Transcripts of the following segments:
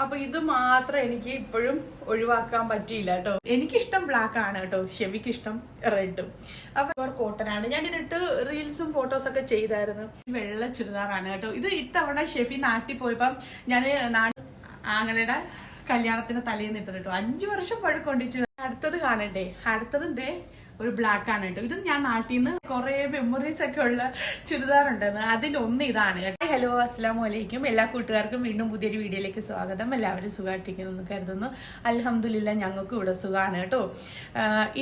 അപ്പൊ ഇത് മാത്രം എനിക്ക് ഇപ്പോഴും ഒഴിവാക്കാൻ പറ്റിയില്ല കേട്ടോ. എനിക്കിഷ്ടം ബ്ലാക്ക് ആണ് കേട്ടോ, ഷെവിക്ക് ഇഷ്ടം റെഡും. അപ്പൊ കോട്ടൺ ആണ്. ഞാൻ ഇതിട്ട് റീൽസും ഫോട്ടോസ് ഒക്കെ ചെയ്തായിരുന്നു. വെള്ള ചുരിദാറാണ് കേട്ടോ. ഇത് ഇത്തവണ ഷെഫി നാട്ടിൽ പോയപ്പം ഞാൻ ആങ്ങളുടെ കല്യാണത്തിന് തലേന്ന് ഇട്ടത് കേട്ടോ. 5 വർഷം പഴക്കൊണ്ടിച്ച്. അടുത്തത് കാണണ്ടേ? അടുത്തത് എന്തേ ഒരു ബ്ലാക്ക് ആണ് കേട്ടോ. ഇത് ഞാൻ നാട്ടിൽ നിന്ന് കുറെ മെമ്മറീസ് ഒക്കെ ഉള്ള ചുരിദാർ ഉണ്ടെന്ന്. അതിലൊന്ന് ഇതാണ് കേട്ടോ. ഹലോ, അസ്സലാമു അലൈക്കും. എല്ലാ കൂട്ടുകാർക്കും വീണ്ടും പുതിയൊരു വീഡിയോയിലേക്ക് സ്വാഗതം. എല്ലാവരും സുഖമായിട്ടിരിക്കുന്നു കരുതുന്നു. അൽഹംദുലില്ലാ ഞങ്ങൾക്കും ഇവിടെ സുഖമാണ് കേട്ടോ.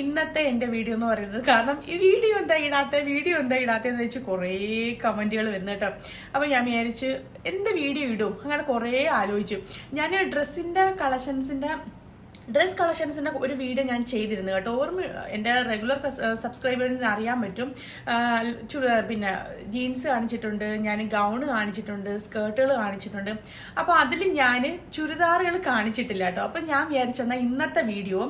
ഇന്നത്തെ എന്റെ വീഡിയോ എന്ന് പറയുന്നത്, കാരണം ഈ വീഡിയോ എന്താ ഇടാത്തെന്ന് വെച്ച് കുറേ കമന്റുകൾ വരുന്നു കേട്ടോ. അപ്പൊ ഞാൻ വിചാരിച്ച് എന്ത് വീഡിയോ ഇടും, അങ്ങനെ കുറേ ആലോചിച്ചു. ഞാൻ ഡ്രസ് കളക്ഷൻസിന്റെ ഒരു വീഡിയോ ഞാൻ ചെയ്തിരുന്നു കേട്ടോ. എൻ്റെ റെഗുലർ സബ്സ്ക്രൈബേഴ്സിന് അറിയാൻ പറ്റും. പിന്നെ ജീൻസ് കാണിച്ചിട്ടുണ്ട്, ഞാൻ ഗൗണ് കാണിച്ചിട്ടുണ്ട്, സ്കേർട്ടുകൾ കാണിച്ചിട്ടുണ്ട്. അപ്പോൾ അതിൽ ഞാൻ ചുരിദാറുകൾ കാണിച്ചിട്ടില്ല കേട്ടോ. അപ്പം ഞാൻ വിചാരിച്ചെന്നാൽ ഇന്നത്തെ വീഡിയോ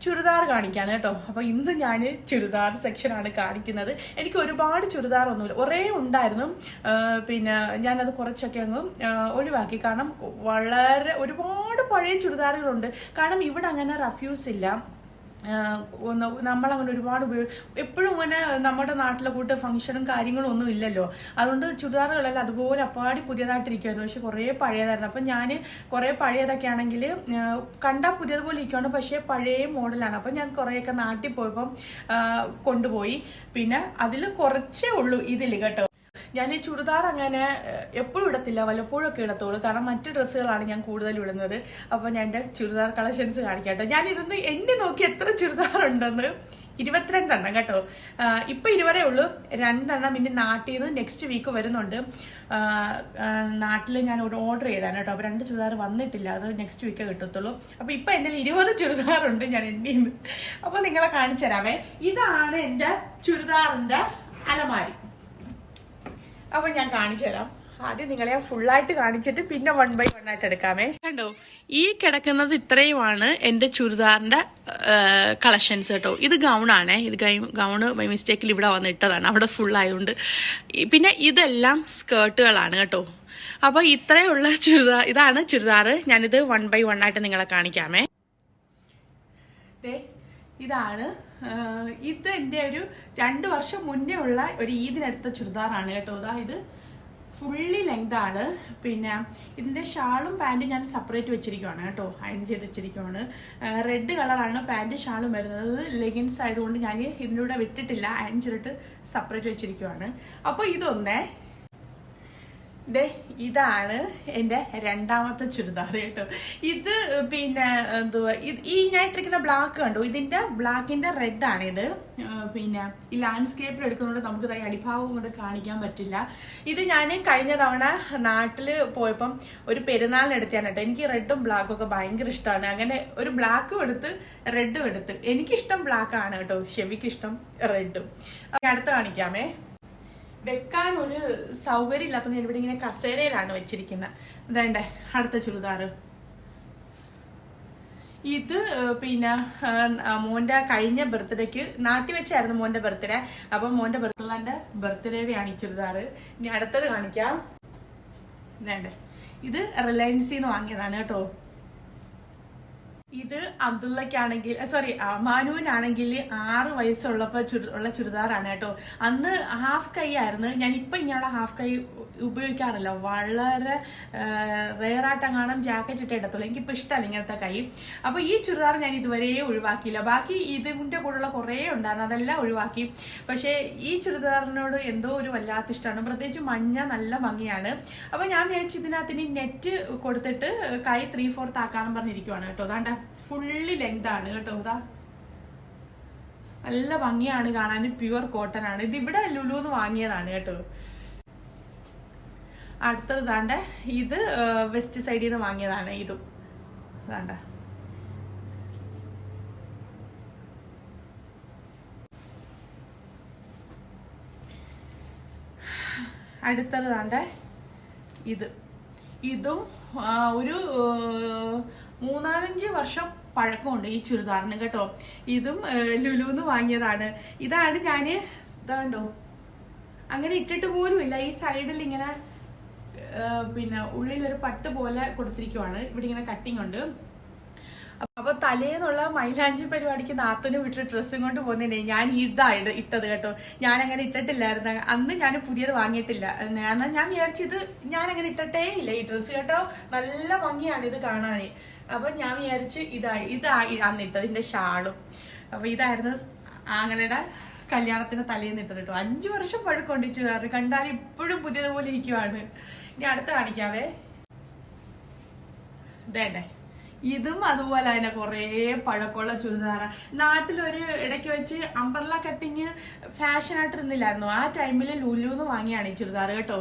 ചുരിദാർ കാണിക്കാണ് കേട്ടോ. അപ്പോൾ ഇന്ന് ഞാൻ ചുരിദാർ സെക്ഷനാണ് കാണിക്കുന്നത്. എനിക്ക് ഒരുപാട് ചുരിദാർ ഒന്നുമില്ല, കുറേ ഉണ്ടായിരുന്നു. പിന്നെ ഞാനത് കുറച്ചൊക്കെ അങ്ങ് ഒഴിവാക്കി. കാരണം ഒരുപാട് പഴയ ചുരിദാറുകളുണ്ട്. കാരണം ഇവിടെ അങ്ങനെ റഫ്യൂസ് ഇല്ല. നമ്മളങ്ങനെ ഒരുപാട് എപ്പോഴും ഇങ്ങനെ നമ്മുടെ നാട്ടിലെ കൂട്ട് ഫംഗ്ഷനും കാര്യങ്ങളും ഒന്നും ഇല്ലല്ലോ. അതുകൊണ്ട് ചുരിദാറുകളെല്ലാം അതുപോലെ അപ്പാടി പുതിയതായിട്ടിരിക്കുമായിരുന്നു. പക്ഷെ കുറേ പഴയതായിരുന്നു. അപ്പം ഞാൻ കുറേ പഴയതൊക്കെ ആണെങ്കിൽ കണ്ടാൽ പുതിയതുപോലെ ഇരിക്കുകയാണ്, പക്ഷേ പഴയ മോഡലാണ്. അപ്പം ഞാൻ കുറേയൊക്കെ നാട്ടിൽ പോയപ്പം കൊണ്ടുപോയി. പിന്നെ അതിൽ കുറച്ചേ ഉള്ളൂ ഇതിൽ കേട്ടോ. ഞാൻ ഈ ചുരിദാർ അങ്ങനെ എപ്പോഴും ഇടത്തില്ല, വല്ലപ്പോഴും ഒക്കെ ഇടത്തുള്ളൂ. കാരണം മറ്റു ഡ്രസ്സുകളാണ് ഞാൻ കൂടുതൽ ഇടുന്നത്. അപ്പോൾ ഞാൻ എൻ്റെ ചുരിദാർ കളക്ഷൻസ് കാണിക്കാട്ടോ. ഞാനിരുന്ന് എണ്ണി നോക്കി എത്ര ചുരിദാർ ഉണ്ടെന്ന്. 22 എണ്ണം കേട്ടോ. ഇപ്പം 20 ഉള്ളൂ. 2 എണ്ണം ഇനി നാട്ടിൽ നിന്ന് നെക്സ്റ്റ് വീക്ക് വരുന്നുണ്ട്. നാട്ടിൽ ഞാൻ ഒരു ഓർഡർ ചെയ്താണ് കേട്ടോ. അപ്പോൾ 2 ചുരിദാർ വന്നിട്ടില്ല, അത് നെക്സ്റ്റ് വീക്കേ കിട്ടത്തുള്ളൂ. അപ്പോൾ ഇപ്പം എൻ്റെ 20 ചുരിദാറുണ്ട് ഞാൻ എണ്ണിന്ന്. അപ്പോൾ നിങ്ങളെ കാണിച്ചു തരാമേ. ഇതാണ് എൻ്റെ ചുരിദാറിൻ്റെ അലമാരി. അപ്പൊ ഞാൻ കാണിച്ചു തരാം. ആദ്യം നിങ്ങളെ ഫുള്ളായിട്ട് കാണിച്ചിട്ട് പിന്നെ 1 by 1 ആയിട്ട് എടുക്കാമേ. കണ്ടോ, ഈ കിടക്കുന്നത് ഇത്രയുമാണ് എൻ്റെ ചുരിദാറിന്റെ കളക്ഷൻസ് കേട്ടോ. ഇത് ഗൗണാണേ. ഇത് ഗൗണ് ബൈ മിസ്റ്റേക്കിൽ ഇവിടെ വന്ന് ഇട്ടതാണ്, അവിടെ ഫുൾ ആയതുകൊണ്ട്. പിന്നെ ഇതെല്ലാം സ്കേർട്ടുകളാണ് കേട്ടോ. അപ്പൊ ഇത്രയുള്ള ഇതാണ് ചുരിദാർ. ഞാനിത് 1 by 1 ആയിട്ട് നിങ്ങളെ കാണിക്കാമേ. ഇതാണ് ഇത് എൻ്റെ ഒരു 2 വർഷം മുന്നേ ഉള്ള ഒരു ഈദിനെടുത്ത ചുരിദാറാണ് കേട്ടോ. ഇത് ഫുള്ളി ലെങ്ത് ആണ്. പിന്നെ ഇതിന്റെ ഷാളും പാൻറ്റും ഞാൻ സെപ്പറേറ്റ് വെച്ചിരിക്കുവാണ് കേട്ടോ. അയൺ ചെയ്ത് വെച്ചിരിക്കുവാണ്. റെഡ് കളറാണ് പാൻറ്റ് ഷാളും വരുന്നത്. ലെഗിൻസ് ആയതുകൊണ്ട് ഞാൻ ഇതിലൂടെ വിട്ടിട്ടില്ല, അയൺ ചെയ്തിട്ട് സെപ്പറേറ്റ് വെച്ചിരിക്കുവാണ്. അപ്പോൾ ഇതാണ് എൻ്റെ 2ാമത്തെ ചുരിദാർ കേട്ടോ. ഇത് പിന്നെ എന്തുവാ, ഈ ഞാൻ ഇട്ടിരിക്കുന്ന ബ്ലാക്ക് കണ്ടോ, ഇതിന്റെ ബ്ലാക്കിന്റെ റെഡ് ആണിത്. പിന്നെ ഈ ലാൻഡ്സ്കേപ്പിൽ എടുക്കുന്നതുകൊണ്ട് നമുക്ക് അടിഭാവം കൊണ്ട് കാണിക്കാൻ പറ്റില്ല. ഇത് ഞാൻ കഴിഞ്ഞ തവണ നാട്ടിൽ പോയപ്പം ഒരു പെരുന്നാളിന് എടുത്താണ് കേട്ടോ. എനിക്ക് റെഡും ബ്ലാക്കും ഒക്കെ ഭയങ്കര ഇഷ്ടമാണ്. അങ്ങനെ ഒരു ബ്ലാക്കും എടുത്ത് റെഡും എടുത്ത്. എനിക്കിഷ്ടം ബ്ലാക്ക് ആണ് കേട്ടോ, ഷെവിക്ക് ഇഷ്ടം റെഡും. അടുത്ത് കാണിക്കാമേ. വെക്കാൻ ഒരു സൗകര്യം ഇല്ലാത്തതുകൊണ്ട് ഞാൻ ഇവിടെ ഇങ്ങനെ കസേരയിലാണ് വെച്ചിരിക്കുന്നത്. ഇതേണ്ടേ അടുത്ത ചുരിദാർ. ഇത് പിന്നെ മോന്റെ കഴിഞ്ഞ ബർത്ത്ഡേക്ക് നാട്ടിൽ വെച്ചായിരുന്നു മോന്റെ ബർത്ത്ഡേ. അപ്പൊ മോന്റെ ബർത്ത്ഡേയുടെയാണ് ഈ ചുരിദാർ. ഇനി അടുത്തത് കാണിക്കാം. ഇതേണ്ടേ, ഇത് റിലയൻസിന്ന് വാങ്ങിയതാണ് കേട്ടോ. ഇത് അബ്ദുള്ളക്കാണെങ്കിൽ മാനുവിനാണെങ്കിൽ 6 വയസ്സുള്ളപ്പോൾ ഉള്ള ചുരിദാറാണ് കേട്ടോ. അന്ന് ഹാഫ് കൈ ആയിരുന്നു. ഞാനിപ്പോൾ ഇങ്ങനെയുള്ള ഹാഫ് കൈ ഉപയോഗിക്കാറില്ല, വളരെ റെയറായിട്ടെങ്ങാനും ജാക്കറ്റ് ഇട്ട് ഇടത്തുള്ളൂ. എനിക്കിപ്പോൾ ഇഷ്ടമല്ല ഇങ്ങനത്തെ കൈ. അപ്പോൾ ഈ ചുരിദാർ ഞാൻ ഇതുവരെ ഒഴിവാക്കിയില്ല. ബാക്കി ഇതിൻ്റെ കൂടെയുള്ള കുറേ ഉണ്ടായിരുന്നു, അതെല്ലാം ഒഴിവാക്കി. പക്ഷേ ഈ ചുരിദാറിനോട് എന്തോ ഒരു വല്ലാത്ത ഇഷ്ടമാണ്. പ്രത്യേകിച്ച് മഞ്ഞ നല്ല ഭംഗിയാണ്. അപ്പോൾ ഞാൻ വിചാരിച്ചു ഇതിനകത്ത് ഇനി നെറ്റ് കൊടുത്തിട്ട് കൈ 3/4 ആക്കാന്ന് പറഞ്ഞിരിക്കുവാണ് കേട്ടോ. അതാണ്ട് ഫുള്ളി ലെങ്ത് ആണ് കേട്ടോ. ഇതാ നല്ല ഭംഗിയാണ് കാണാൻ, പ്യുവർ കോട്ടൺ ആണ്. ഇത് ഇവിടെ ലുലുന്ന് വാങ്ങിയതാണ് കേട്ടോ. അടുത്തത് താണ്ട, ഇത് വെസ്റ്റ് സൈഡിൽ നിന്ന് വാങ്ങിയതാണ്. ഇതും താണ്ട. അടുത്തത് താണ്ട, ഇതും ഒരു 3-4 വർഷം പഴക്കമുണ്ട് ഈ ചുരിദാറിന് കേട്ടോ. ഇതും ലുലുന്ന് വാങ്ങിയതാണ്. ഇതാണ് ഞാൻ ഇതാണ്ടോ അങ്ങനെ ഇട്ടിട്ട് പോലും ഇല്ല. ഈ സൈഡിൽ ഇങ്ങനെ പിന്നെ ഉള്ളിലൊരു പട്ട് പോലെ കൊടുത്തിരിക്കുവാണ്. ഇവിടെ ഇങ്ങനെ കട്ടിങ് ഉണ്ട്. അപ്പൊ തലേന്നുള്ള മൈലാഞ്ചി പരിപാടിക്ക് നാത്തൂന് വീട്ടിൽ ഡ്രസ്സും കൊണ്ട് പോകുന്നതിനെ ഞാൻ ഇതാ ഇട്ടത് കേട്ടോ. ഞാൻ അങ്ങനെ ഇട്ടിട്ടില്ലായിരുന്നു അന്ന്. ഞാൻ പുതിയത് വാങ്ങിയിട്ടില്ല. ഞാൻ വിചാരിച്ചത് ഞാൻ അങ്ങനെ ഇട്ടിട്ടേ ഇല്ല ഈ ഡ്രസ്സ് കേട്ടോ. നല്ല ഭംഗിയാണ് ഇത് കാണാൻ. അപ്പൊ ഞാൻ വിചാരിച്ച് ഇതാ അന്നിട്ടത്, ഇതിന്റെ ഷാളും. അപ്പൊ ഇതായിരുന്നു ആങ്ങളുടെ കല്യാണത്തിന് തലേന്ന് ഇട്ടത് കേട്ടോ. 5 വർഷം പഴക്കൊണ്ടിച്ചു കാരണം കണ്ടാൽ ഇപ്പോഴും പുതിയതുപോലെ ഇരിക്കുവാണ്. ഇനി അടുത്ത് കാണിക്കാവേ. ഇതേണ്ടേ, ഇതും അതുപോലെ തന്നെ കുറേ പഴക്കമുള്ള ചുരിദാറാണ്. നാട്ടിലൊരു ഇടയ്ക്ക് വെച്ച് അംബ്രല്ല കട്ടിങ് ഫാഷനായിട്ട് ഇരുന്നില്ലായിരുന്നു. ആ ടൈമിൽ ലുലുന്ന് വാങ്ങിയാണ് ഈ ചുരിദാർ കേട്ടോ.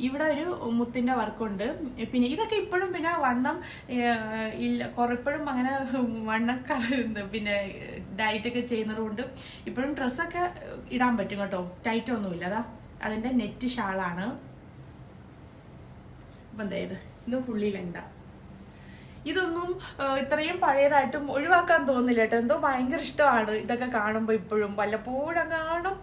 ഇവിടെ ഒരു മുത്തിന്റെ വർക്കുണ്ട്. പിന്നെ ഇതൊക്കെ ഇപ്പോഴും പിന്നെ വണ്ണം ഇല്ല, കുറെപ്പോഴും അങ്ങനെ വണ്ണം പിന്നെ ഡയറ്റ് ഒക്കെ ചെയ്യുന്നത് കൊണ്ട് ഇപ്പോഴും ഡ്രസ്സൊക്കെ ഇടാൻ പറ്റും കേട്ടോ. ടൈറ്റ് ഒന്നുമില്ല. അതാ അതിന്റെ നെറ്റ് ഷാളാണ്. അപ്പൊ എന്തായത് ഇത് ഫുള്ളി ലെങ്താ. ഇതൊന്നും ഇത്രയും പഴയതായിട്ടും ഒഴിവാക്കാൻ തോന്നില്ല കേട്ടോ. എന്തോ ഭയങ്കര ഇഷ്ടമാണ് ഇതൊക്കെ കാണുമ്പോൾ. ഇപ്പോഴും വല്ലപ്പോഴും കാണും,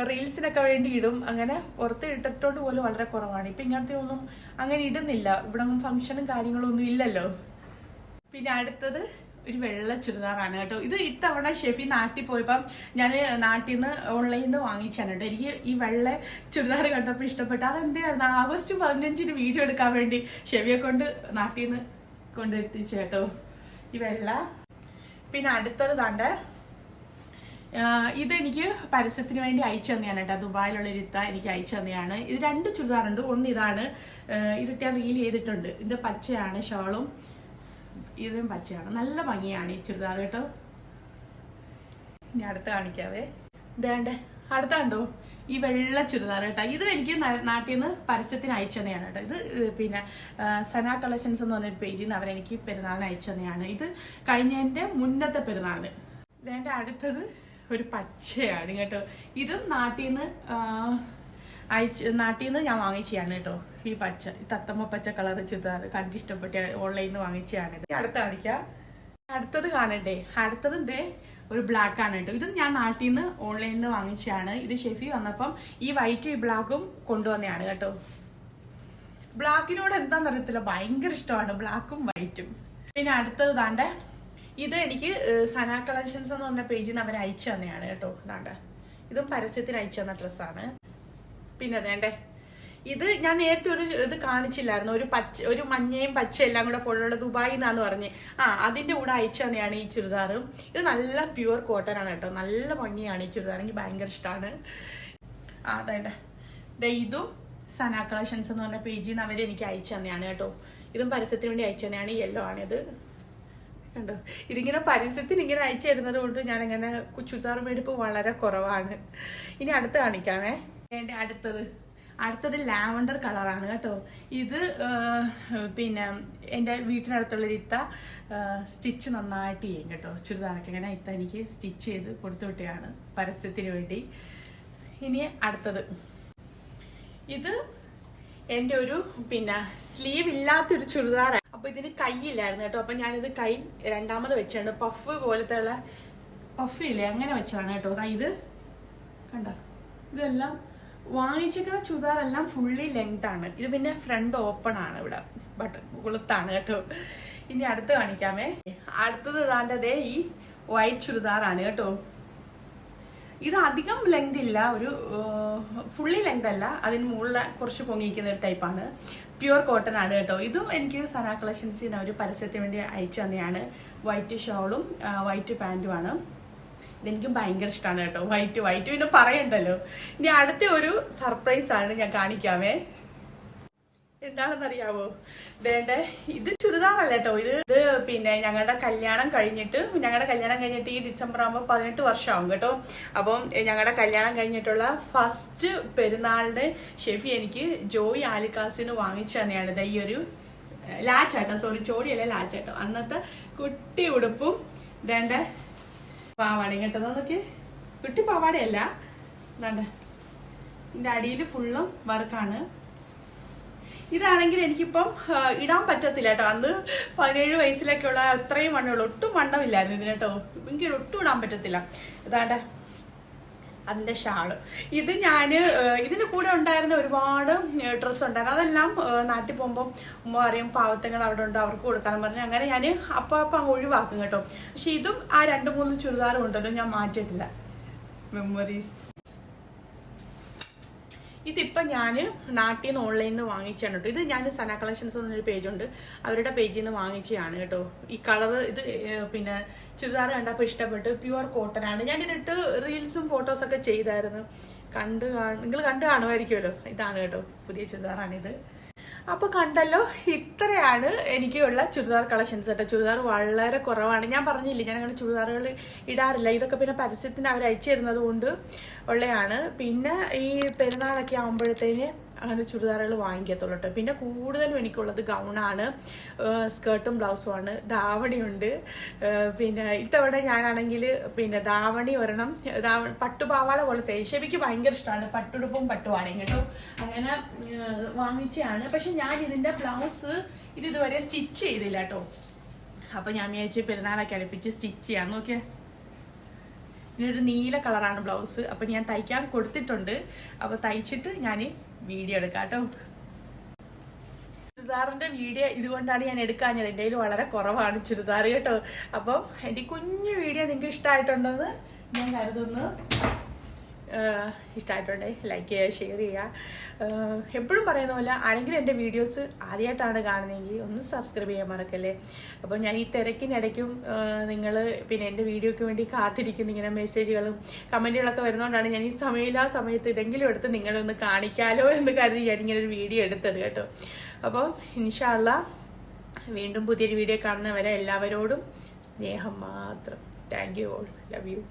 റീൽസിനൊക്കെ വേണ്ടി ഇടും. അങ്ങനെ പുറത്ത് ഇട്ടിട്ടോണ്ട് പോലും വളരെ കുറവാണ്. ഇപ്പൊ ഇങ്ങനത്തെ ഒന്നും അങ്ങനെ ഇടുന്നില്ല. ഇവിടെ ഫംഗ്ഷനും കാര്യങ്ങളും ഒന്നും ഇല്ലല്ലോ. പിന്നെ അടുത്തത് ഒരു വെള്ള ചുരിദാറാണ് കേട്ടോ. ഇത് ഇത്തവണ ഷെഫി നാട്ടിൽ പോയപ്പം ഞാൻ നാട്ടിൽ നിന്ന് ഓൺലൈനിൽ നിന്ന് വാങ്ങിച്ചാണ് കേട്ടോ. എനിക്ക് ഈ വെള്ള ചുരിദാർ കണ്ടപ്പോൾ ഇഷ്ടപ്പെട്ടു. അതെന്തായിരുന്നു ആഗസ്റ്റ് 15 വീഡിയോ എടുക്കാൻ വേണ്ടി ഷെഫിയെ കൊണ്ട് നാട്ടിൽ നിന്ന് കൊണ്ടെത്തിച്ചു കേട്ടോ ഈ വെള്ള. പിന്നെ അടുത്തത് താണ്ട് ഇതെനിക്ക് പരസ്യത്തിന് വേണ്ടി അയച്ചു തന്നെയാണ് കേട്ടോ. ദുബായിലുള്ള ഇത്ത എനിക്ക് അയച്ചു തന്നെയാണ്. ഇത് 2 ചുരിദാറുണ്ട്. ഒന്ന് ഇതാണ്, ഇതിട്ട് ഞാൻ റീൽ ചെയ്തിട്ടുണ്ട്. ഇത് പച്ചയാണ് ഷോളും, ഇതും പച്ചയാണ്. നല്ല ഭംഗിയാണ് ഈ ചുരിദാർ കേട്ടോ. ഇനി അടുത്ത് കാണിക്കാവേ. ഇതേണ്ടേ അടുത്ത കണ്ടോ ഈ വെള്ള ചുരിദാർ കേട്ടോ. ഇത് എനിക്ക് നാട്ടിൽ നിന്ന് പരസ്യത്തിന് അയച്ചു തന്നെയാണ് കേട്ടോ. ഇത് പിന്നെ സന കളക്ഷൻസ് എന്ന് പറഞ്ഞൊരു പേജിൽ നിന്ന് അവരെനിക്ക് പെരുന്നാളിന് അയച്ചു തന്നെയാണ്. ഇത് കഴിഞ്ഞതിന്റെ മുന്നത്തെ പെരുന്നാളിന്. ഇതിന്റെ അടുത്തത് ഒരു പച്ചയാണ് കേട്ടോ. ഇതും നാട്ടിൽ നിന്ന് ഞാൻ വാങ്ങിച്ചതാണ് കേട്ടോ. ഈ പച്ച, ഈ തത്തമ്മ പച്ച കളർ ചുരിദാർ കണ്ടിഷ്ടപ്പെട്ട ഓൺലൈനിൽ നിന്ന് വാങ്ങിച്ചതാണ്. ഇത് അടുത്ത് കാണിക്കാം. അടുത്തത് കാണണ്ടേ. അടുത്തത് എന്തേ ഒരു ബ്ലാക്ക് ആണ് കേട്ടോ. ഇത് ഞാൻ നാട്ടിൽ നിന്ന് ഓൺലൈനിൽ നിന്ന് വാങ്ങിച്ചതാണ്. ഇത് ഷെഫി വന്നപ്പം ഈ വൈറ്റും ഈ ബ്ലാക്കും കൊണ്ടുവന്നതാണ് കേട്ടോ. ബ്ലാക്കിനോട് എന്താന്ന് അറിയത്തില്ല, ഭയങ്കര ഇഷ്ടമാണ് ബ്ലാക്കും വൈറ്റും. പിന്നെ അടുത്തത് താണ്ടെ, ഇത് എനിക്ക് സന കളക്ഷൻസ് എന്ന് പറഞ്ഞ പേജിൽ നിന്ന് അവർ അയച്ചു തന്നെയാണ് കേട്ടോ. താണ്ടെ ഇതും പരസ്യത്തിന് അയച്ചു തന്ന ഡ്രസ്സാണ്. പിന്നെ അതേണ്ടേ, ഇത് ഞാൻ നേരത്തെ ഒരു ഇത് കാണിച്ചില്ലായിരുന്നു, ഒരു മഞ്ഞയും പച്ചയും എല്ലാം കൂടെ പോലുള്ള ദുബായി എന്നാന്ന് പറഞ്ഞ് അതിന്റെ കൂടെ അയച്ചു തന്നെയാണ് ഈ ചുരിദാറും. ഇത് നല്ല പ്യുവർ കോട്ടൺ ആണ് കേട്ടോ. നല്ല ഭംഗിയാണ് ഈ ചുരിദാർ, എനിക്ക് ഭയങ്കര ഇഷ്ടമാണ്. അതേണ്ടേ, ഇതും സന കളക്ഷൻസ് എന്ന് പറഞ്ഞ പേജിൽ നിന്ന് അവര് എനിക്ക് അയച്ചു തന്നെയാണ് കേട്ടോ. ഇതും പരസ്യത്തിന് വേണ്ടി അയച്ചു തന്നെയാണ്. യെല്ലോ ആണിത് കണ്ടോ. ഇതിങ്ങനെ പരസ്യത്തിന് ഇങ്ങനെ അയച്ചു തരുന്നത് കൊണ്ട് ഞാൻ ഇങ്ങനെ ചുരിദാർ മേടിപ്പ് വളരെ കുറവാണ്. ഇനി അടുത്ത് കാണിക്കാമേ. അടുത്തത് ലാവണ്ടർ കളറാണ് കേട്ടോ. ഇത് പിന്നെ എൻ്റെ വീട്ടിനടുത്തുള്ള ഇത്ത സ്റ്റിച്ച് നന്നായിട്ട് ചെയ്യും കേട്ടോ. ചുരിദാറൊക്കെ ഇങ്ങനെ ഇത്ത എനിക്ക് സ്റ്റിച്ച് ചെയ്ത് കൊടുത്തു വിട്ടതാണ് പരസ്യത്തിന് വേണ്ടി. ഇനി അടുത്തത്, ഇത് എൻ്റെ ഒരു പിന്നെ സ്ലീവ് ഇല്ലാത്തൊരു ചുരിദാറാണ്. അപ്പൊ ഇതിന് കൈയില്ലായിരുന്നു കേട്ടോ. അപ്പൊ ഞാനിത് കൈ രണ്ടാമത് വെച്ചാണ്. പഫ് പോലത്തെ ഉള്ള പഫ് ഇല്ലേ, അങ്ങനെ വെച്ചതാണ് കേട്ടോ. ഇത് കണ്ടോ, ഇതെല്ലാം വാങ്ങിച്ചിരിക്കുന്ന ചുരിദാറെല്ലാം ഫുള്ളി ലെങ്ത് ആണ്. ഇത് പിന്നെ ഫ്രണ്ട് ഓപ്പൺ ആണ്, ഇവിടെ കൊളുത്താണ് കേട്ടോ. ഇനി അടുത്ത് കാണിക്കാമേ. അടുത്തത് ഇതാണ്ടതേ ഈ വൈറ്റ് ചുരിദാറാണ് കേട്ടോ. ഇത് അധികം ലെങ്ത് ഇല്ല, ഒരു ഫുള്ളി ലെങ്ത് അല്ല, അതിന് മുകളിൽ കുറച്ച് പൊങ്ങിയിരിക്കുന്ന ഒരു ടൈപ്പാണ്. പ്യുവർ കോട്ടൺ ആണ് കേട്ടോ. ഇതും എനിക്ക് സന കളക്ഷൻസിൽ നിന്ന് ഒരു പരസ്യത്തിന് വേണ്ടി അയച്ചു തന്നെയാണ്. വൈറ്റ് ഷോളും വൈറ്റ് പാൻറ്റുമാണ്. ഇതെനിക്കും ഭയങ്കര ഇഷ്ടമാണ് കേട്ടോ. വൈറ്റ് പിന്നെ പറയണ്ടല്ലോ. ഇനി അടുത്ത ഒരു സർപ്രൈസ് ആണ് ഞാൻ കാണിക്കാമേ. എന്താണെന്നറിയാവോ? ഇത് ചുരിദാറല്ല കേട്ടോ. ഇത് പിന്നെ ഞങ്ങളുടെ കല്യാണം കഴിഞ്ഞിട്ട് ഈ ഡിസംബർ ആകുമ്പോൾ 18 വർഷമാകും കേട്ടോ. അപ്പം ഞങ്ങളുടെ കല്യാണം കഴിഞ്ഞിട്ടുള്ള ഫസ്റ്റ് പെരുന്നാളിന് ഷെഫി എനിക്ക് ജോയ് ആലിക്കാസിന് വാങ്ങിച്ചു തന്നെയാണ് ഈ ഒരു ലാച്ചാട്ടോ. സോറി, ചോടിയല്ല ലാച്ചാട്ടോ. അന്നത്തെ കുട്ടി ഉടുപ്പും പാവാടയും കേട്ടോ. നോക്കി, കുട്ടി പാവാടയല്ല, ഇതിന്റെ അടിയിൽ ഫുള്ളും വർക്കാണ്. ഇതാണെങ്കിൽ എനിക്കിപ്പം ഇടാൻ പറ്റത്തില്ല കേട്ടോ. അന്ന് 17 വയസ്സിലൊക്കെ ഉള്ള അത്രയും വണ്ണമുള്ളൂ, ഒട്ടും വണ്ണമില്ലായിരുന്നു ഇതിന് കേട്ടോ. എനിക്ക് ഒട്ടും ഇടാൻ പറ്റത്തില്ല. അതിന്റെ ഷാള്. ഇത് ഞാൻ ഇതിന്റെ കൂടെ ഉണ്ടായിരുന്ന ഒരുപാട് ഡ്രസ്സ് ഉണ്ടായിരുന്നു. അതെല്ലാം നാട്ടിൽ പോകുമ്പോൾ ഉമ്മ പറയും പാവത്തങ്ങൾ അവിടെ ഉണ്ട് അവർക്ക് കൊടുക്കാന്ന് പറഞ്ഞു. അങ്ങനെ ഞാൻ അപ്പം അങ്ങ് ഒഴിവാക്കും കേട്ടോ. പക്ഷെ ഇതും ആ 2-3 ചുരിദാറും ഉണ്ടല്ലോ ഞാൻ മാറ്റിയിട്ടില്ല. മെമ്മറീസ്. ഇതിപ്പോൾ ഞാൻ നാട്ടിൽ നിന്ന് ഓൺലൈനിൽ നിന്ന് വാങ്ങിച്ചാണ് കേട്ടോ. ഇത് ഞാൻ സന കളക്ഷൻസ് എന്നൊരു പേജുണ്ട്, അവരുടെ പേജിൽ നിന്ന് വാങ്ങിച്ചതാണ് കേട്ടോ. ഈ കളർ ഇത് പിന്നെ ചുരിദാർ കണ്ടപ്പോൾ ഇഷ്ടപ്പെട്ട്. പ്യുവർ കോട്ടൺ ആണ്. ഞാൻ ഇതിട്ട് റീൽസും ഫോട്ടോസൊക്കെ ചെയ്തായിരുന്നു. നിങ്ങൾ കണ്ടു കാണുമായിരിക്കുമല്ലോ. ഇതാണ് കേട്ടോ പുതിയ ചുരിദാറാണിത്. അപ്പോൾ കണ്ടല്ലോ, ഇത്രയാണ് എനിക്കുള്ള ചുരിദാർ കളക്ഷൻസ് കേട്ടോ. ചുരിദാർ വളരെ കുറവാണ്. ഞാൻ പറഞ്ഞില്ലേ ഞാൻ അങ്ങനെ ചുരിദാറുകൾ ഇടാറില്ല. ഇതൊക്കെ പിന്നെ പരസ്യത്തിന് അവർ അയച്ചു തരുന്നത് കൊണ്ട് ഉള്ളതാണ്. പിന്നെ ഈ പെരുന്നാളൊക്കെ ആകുമ്പോഴത്തേന് അങ്ങനെ ചുരിദാറുകൾ വാങ്ങിക്കത്തുള്ളൂ കേട്ടോ. പിന്നെ കൂടുതലും എനിക്കുള്ളത് ഗൗണാണ്, സ്കേർട്ടും ബ്ലൗസും ആണ്. ധാവണിയുണ്ട്. പിന്നെ ഇത്തവണ ഞാനാണെങ്കിൽ പിന്നെ ധാവണി ഒരെണ്ണം പട്ടുപാവാട പോലത്തെ ഷെബിക്ക് ഭയങ്കര ഇഷ്ടമാണ് പട്ടുടുപ്പും പട്ടുവാണയും കേട്ടോ. അങ്ങനെ വാങ്ങിച്ചതാണ്. പക്ഷെ ഞാൻ ഇതിന്റെ ബ്ലൗസ് ഇതുവരെ സ്റ്റിച്ച് ചെയ്തില്ല കേട്ടോ. അപ്പൊ ഞാൻ വിചാരിച്ച് പെരുന്നാളൊക്കെ അടുപ്പിച്ച് സ്റ്റിച്ച് ചെയ്യാൻ നോക്കിയാ. ഇനിയൊരു നീല കളറാണ് ബ്ലൗസ്. അപ്പൊ ഞാൻ തയ്ക്കാൻ കൊടുത്തിട്ടുണ്ട്. അപ്പൊ തയ്ച്ചിട്ട് ഞാൻ വീഡിയോ എടുക്കാം കേട്ടോ. ചുരിദാറിന്റെ വീഡിയോ ഇതുകൊണ്ടാണ് ഞാൻ എടുക്കാഞ്ഞത്. എൻ്റെ കയ്യിൽ വളരെ കുറവാണ് ചുരിദാർ കേട്ടോ. അപ്പം എൻ്റെ കുഞ്ഞു വീഡിയോ നിങ്ങൾക്ക് ഇഷ്ടമായിട്ടുണ്ടെന്ന് ഞാൻ കരുതുന്നു. ഇഷ്ടമായിട്ടുണ്ടേ ലൈക്ക് ചെയ്യുക, ഷെയർ ചെയ്യുക. എപ്പോഴും പറയുന്ന പോലെ ആരെങ്കിലും എൻ്റെ വീഡിയോസ് ആദ്യമായിട്ടാണ് കാണുന്നതെങ്കിൽ ഒന്ന് സബ്സ്ക്രൈബ് ചെയ്യാൻ മറക്കല്ലേ. അപ്പോൾ ഞാൻ ഈ തിരക്കിനിടയ്ക്കും നിങ്ങൾ പിന്നെ എൻ്റെ വീഡിയോയ്ക്ക് വേണ്ടി കാത്തിരിക്കുന്ന ഇങ്ങനെ മെസ്സേജുകളും കമൻറ്റുകളൊക്കെ വരുന്നതുകൊണ്ടാണ് ഞാൻ ഈ സമയമില്ലാ സമയത്ത് ഇതെങ്കിലും എടുത്ത് നിങ്ങളെ ഒന്ന് കാണിക്കാലോ എന്ന് കരുതി ഞാനിങ്ങനെ ഒരു വീഡിയോ എടുത്തത് കേട്ടോ. അപ്പോൾ ഇൻഷാ അല്ലാഹ് വീണ്ടും പുതിയൊരു വീഡിയോ കാണുന്നവരെ എല്ലാവരോടും സ്നേഹം മാത്രം. Thank you all. Love you.